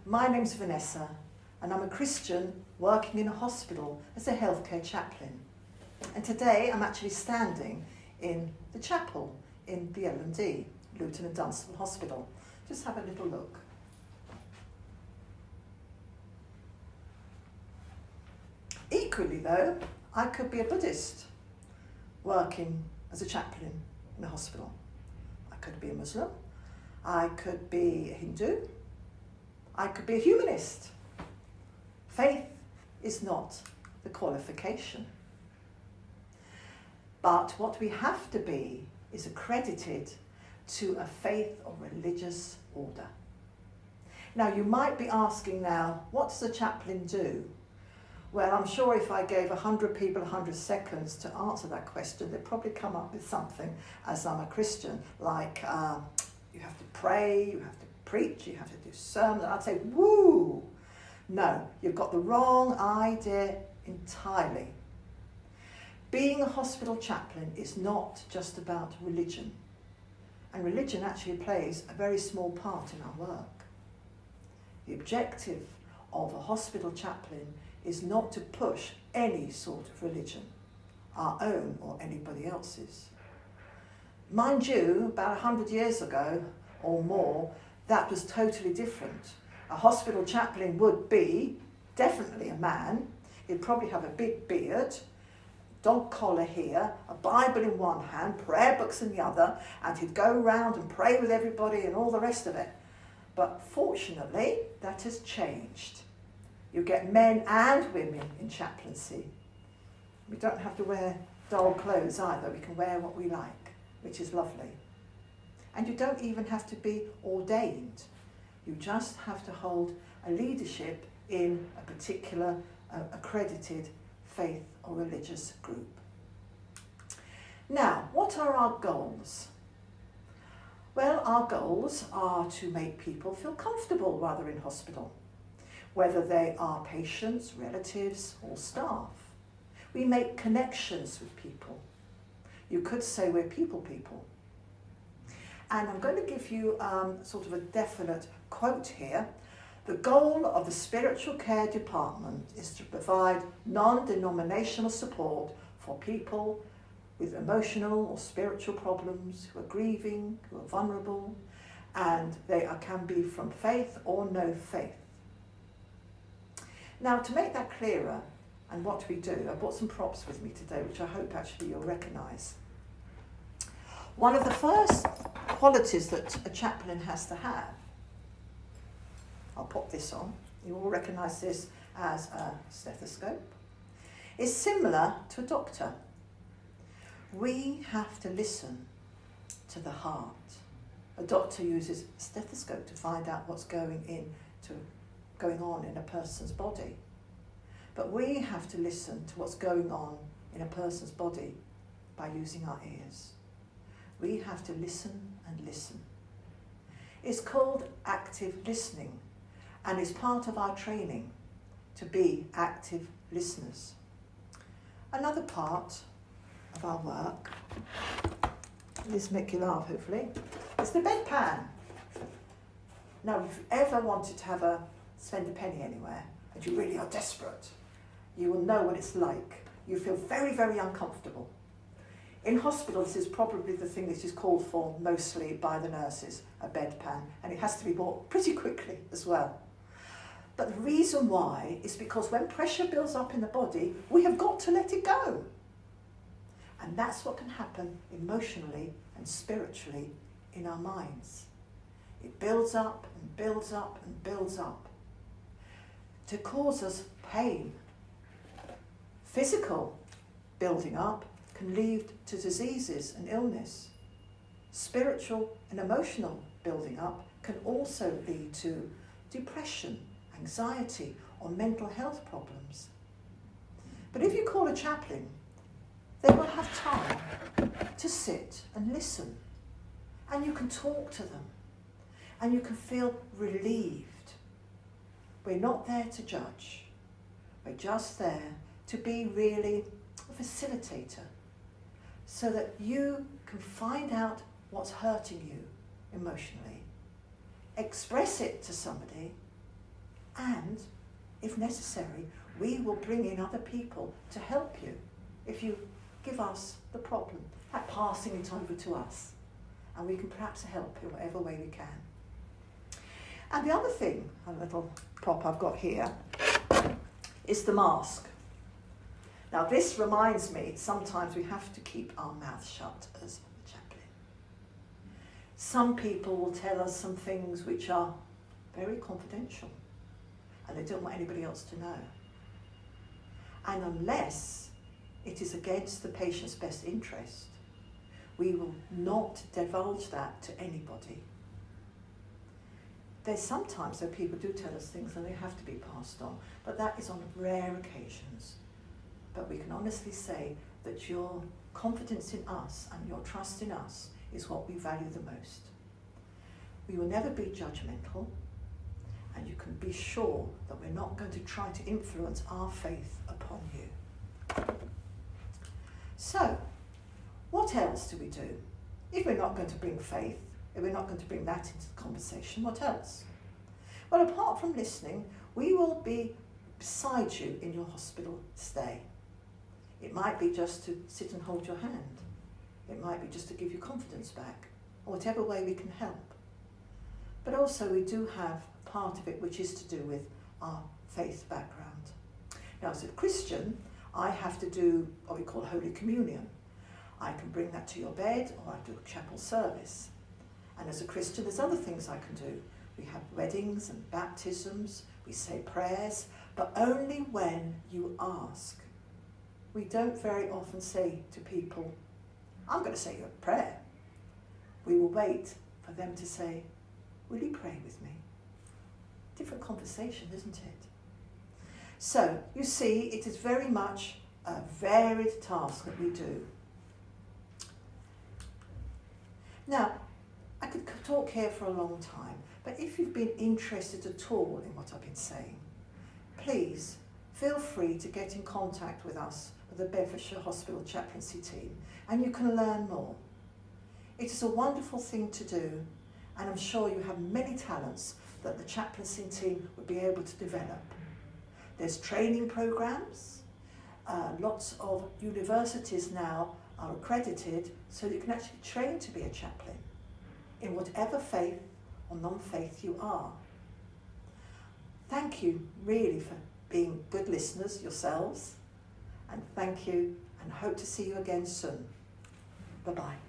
My name's Vanessa, and I'm a Christian working in a hospital as a healthcare chaplain. And today I'm actually standing in the chapel in the L&D, Luton and Dunstable Hospital. Just have a little look. Equally though, I could be a Buddhist working as a chaplain in a hospital. I could be a Muslim. I could be a Hindu. I could be a humanist. Faith is not the qualification. But what we have to be is accredited to a faith or religious order. Now you might be asking now, what does a chaplain do? Well, I'm sure if I gave 100 people 100 seconds to answer that question, they'd probably come up with something, as I'm a Christian, like you have to pray, you have to preach, you have to do sermons. I'd say, woo! No, you've got the wrong idea entirely. Being a hospital chaplain is not just about religion. And religion actually plays a very small part in our work. The objective of a hospital chaplain is not to push any sort of religion, our own or anybody else's. Mind you, about 100 years ago or more, that was totally different. A hospital chaplain would be definitely a man. He'd probably have a big beard, dog collar here, a Bible in one hand, prayer books in the other, and he'd go around and pray with everybody and all the rest of it. But fortunately, that has changed. You get men and women in chaplaincy. We don't have to wear dull clothes either. We can wear what we like, which is lovely. And you don't even have to be ordained. You just have to hold a leadership in a particular accredited faith or religious group. Now, what are our goals? Well, our goals are to make people feel comfortable while they're in hospital, whether they are patients, relatives, or staff. We make connections with people. You could say we're people. And I'm going to give you sort of a definite quote here. The goal of the spiritual care department is to provide non-denominational support for people with emotional or spiritual problems, who are grieving, who are vulnerable, and they can be from faith or no faith. Now, to make that clearer and what we do, I brought some props with me today, which I hope actually you'll recognise. One of the first qualities that a chaplain has to have, I'll pop this on, you all recognise this as a stethoscope, is similar to a doctor. We have to listen to the heart. A doctor uses a stethoscope to find out what's going on in a person's body. But we have to listen to what's going on in a person's body by using our ears. We have to listen and listen. It's called active listening and is part of our training to be active listeners. Another part of our work, this will make you laugh hopefully, is the bedpan. Now, if you ever wanted to spend a penny anywhere and you really are desperate, you will know what it's like. You feel very, very uncomfortable. In hospital, this is probably the thing that is called for mostly by the nurses, a bedpan, and it has to be bought pretty quickly as well. But the reason why is because when pressure builds up in the body, we have got to let it go. And that's what can happen emotionally and spiritually in our minds. It builds up and builds up and builds up to cause us pain. Physical building up can lead to diseases and illness. Spiritual and emotional building up can also lead to depression, anxiety, or mental health problems. But if you call a chaplain, they will have time to sit and listen, and you can talk to them, and you can feel relieved. We're not there to judge. We're just there to be really a facilitator, so that you can find out what's hurting you emotionally, express it to somebody, And, if necessary, we will bring in other people to help you if you give us the problem, like passing it over to us. And we can perhaps help in whatever way we can. And the other thing, a little prop I've got here, is the mask. Now this reminds me, sometimes we have to keep our mouth shut as a chaplain. Some people will tell us some things which are very confidential, and they don't want anybody else to know. And unless it is against the patient's best interest, we will not divulge that to anybody. There's sometimes that people do tell us things and they have to be passed on, but that is on rare occasions. But we can honestly say that your confidence in us and your trust in us is what we value the most. We will never be judgmental, and you can be sure that we're not going to try to influence our faith upon you. So, what else do we do? If we're not going to bring faith, if we're not going to bring that into the conversation, what else? Well, apart from listening, we will be beside you in your hospital stay. It might be just to sit and hold your hand. It might be just to give you confidence back, or whatever way we can help. But also we do have part of it which is to do with our faith background. Now, as a Christian, I have to do what we call Holy Communion. I can bring that to your bed, or I do a chapel service. And as a Christian, there's other things I can do. We have weddings and baptisms, we say prayers, but only when you ask. We don't very often say to people, I'm going to say a prayer. We will wait for them to say, will you pray with me? Different conversation, isn't it? So, you see, it is very much a varied task that we do. Now, I could talk here for a long time, but if you've been interested at all in what I've been saying, please feel free to get in contact with us at the Bedfordshire Hospital Chaplaincy team, and you can learn more. It is a wonderful thing to do, and I'm sure you have many talents that the chaplaincy team would be able to develop. There's training programs. Lots of universities now are accredited so that you can actually train to be a chaplain in whatever faith or non-faith you are. Thank you really for being good listeners yourselves, and thank you, and hope to see you again soon. Bye-bye.